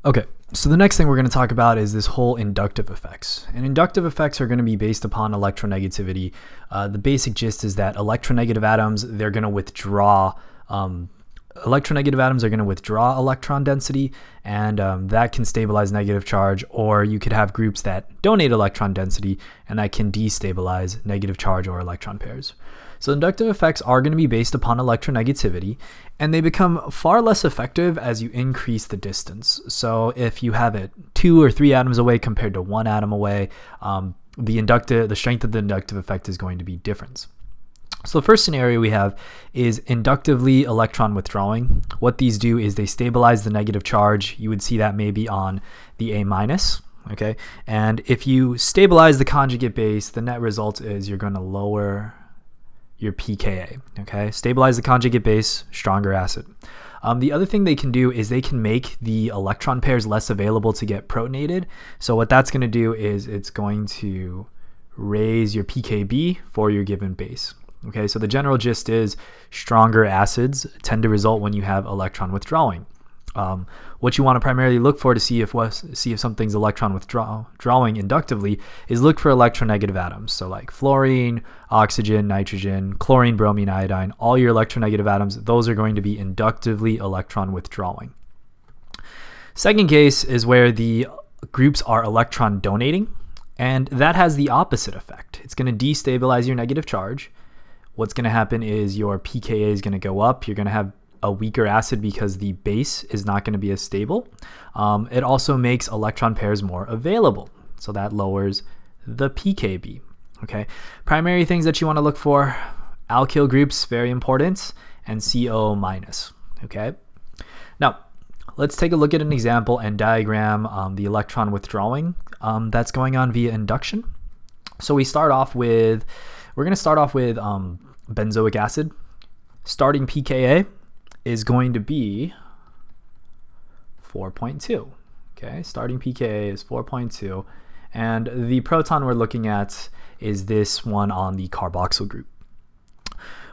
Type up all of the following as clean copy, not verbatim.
Okay, so the next thing we're going to talk about is this whole inductive effects. And inductive effects are going to be based upon electronegativity. The basic gist is that electronegative atoms, they're going to withdraw, electronegative atoms are going to withdraw electron density, and that can stabilize negative charge, or you could have groups that donate electron density, and that can destabilize negative charge or electron pairs. So inductive effects are going to be based upon electronegativity, and they become far less effective as you increase the distance. So if you have it 2 or 3 atoms away compared to 1 atom away, the strength of the inductive effect is going to be different. So the first scenario we have is inductively electron withdrawing. What these do is they stabilize the negative charge. You would see that maybe on the A-. Okay, and if you stabilize the conjugate base, the net result is you're going to lower your pKa. Okay, stabilize the conjugate base, stronger acid. The other thing they can do is they can make the electron pairs less available to get protonated. So what that's going to do is it's going to raise your pKb for your given base. Okay, so the general gist is stronger acids tend to result when you have electron withdrawing. What you want to primarily look for to see if something's electron withdrawing inductively is look for electronegative atoms. So like fluorine, oxygen, nitrogen, chlorine, bromine, iodine, all your electronegative atoms, those are going to be inductively electron withdrawing. Second case is where the groups are electron donating, and that has the opposite effect. It's going to destabilize your negative charge. What's going to happen is your pKa is going to go up. You're going to have a weaker acid because the base is not going to be as stable. It also makes electron pairs more available, so that lowers the pKb. Okay, primary things that you want to look for: alkyl groups, very important, and CO-. Okay, now let's take a look at an example and diagram the electron withdrawing that's going on via induction. So we're going to start off with benzoic acid. Starting pKa is going to be 4.2. Okay, starting pKa is 4.2, and the proton we're looking at is this one on the carboxyl group.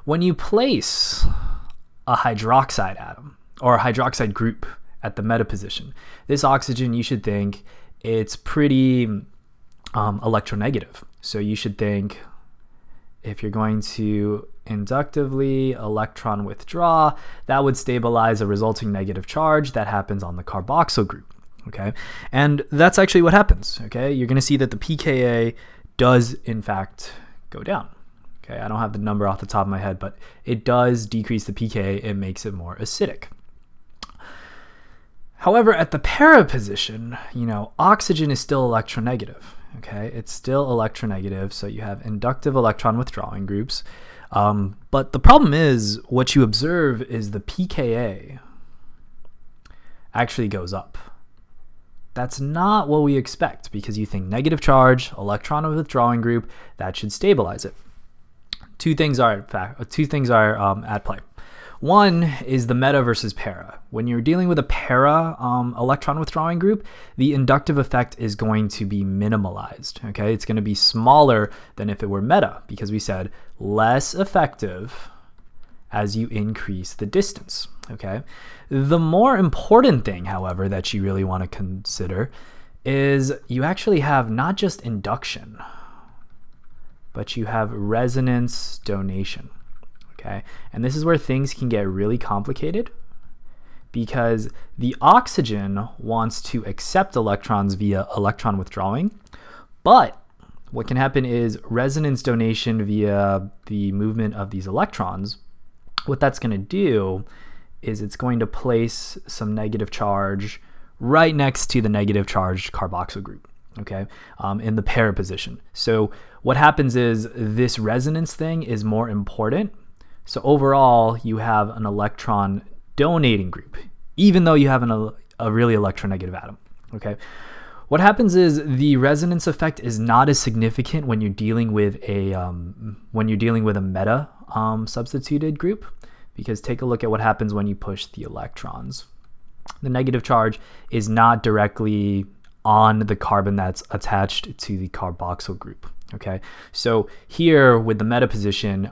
When you place a hydroxide atom or a hydroxide group at the meta position, this oxygen, you should think it's pretty electronegative. So you should think, if you're going to inductively electron withdraw, that would stabilize a resulting negative charge that happens on the carboxyl group. Okay, and that's actually what happens. Okay, you're going to see that the pKa does in fact go down. Okay, I don't have the number off the top of my head, but it does decrease the pKa. It makes it more acidic. However, at the para position, oxygen is still electronegative. Okay, it's still electronegative, so you have inductive electron withdrawing groups. But the problem is, what you observe is the pKa actually goes up. That's not what we expect, because you think negative charge, electron withdrawing group, that should stabilize it. Two things are at play. One is the meta versus para. When you're dealing with a para electron withdrawing group, the inductive effect is going to be minimalized. Okay, it's going to be smaller than if it were meta, because we said less effective as you increase the distance. Okay, the more important thing, however, that you really want to consider is you actually have not just induction, but you have resonance donation. Okay, and this is where things can get really complicated, because the oxygen wants to accept electrons via electron withdrawing, but what can happen is resonance donation via the movement of these electrons. What that's going to do is it's going to place some negative charge right next to the negative charged carboxyl group. Okay, in the para position. So what happens is this resonance thing is more important. So overall, you have an electron donating group, even though you have a really electronegative atom. Okay, what happens is the resonance effect is not as significant when you're dealing with a meta substituted group, because take a look at what happens when you push the electrons. The negative charge is not directly on the carbon that's attached to the carboxyl group. Okay, so here with the meta position,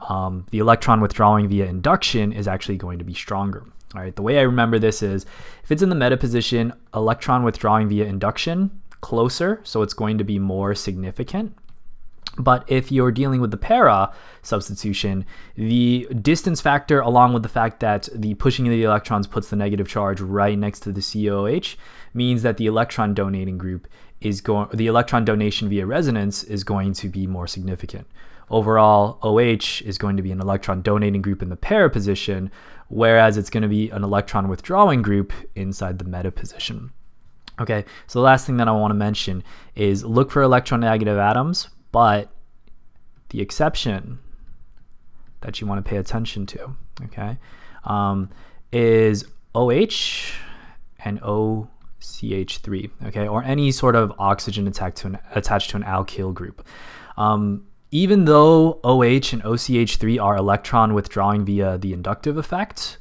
the electron withdrawing via induction is actually going to be stronger. All right, the way I remember this is if it's in the meta position, electron withdrawing via induction, closer, so it's going to be more significant. But if you're dealing with the para substitution, the distance factor, along with the fact that the pushing of the electrons puts the negative charge right next to the COH, means that the electron donating group the electron donation via resonance is going to be more significant. Overall, OH is going to be an electron donating group in the para position, whereas it's going to be an electron withdrawing group inside the meta position. Okay, so the last thing that I want to mention is look for electronegative atoms, but the exception that you want to pay attention to, okay, is OH and OCH3, okay, or any sort of oxygen attached to an alkyl group. Even though OH and OCH3 are electron withdrawing via the inductive effect,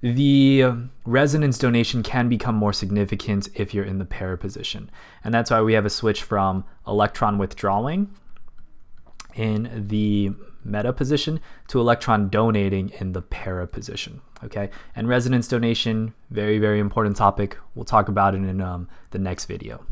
the resonance donation can become more significant if you're in the para position. And that's why we have a switch from electron withdrawing in the meta position to electron donating in the para position. Okay, and resonance donation, very, very important topic. We'll talk about it in the next video.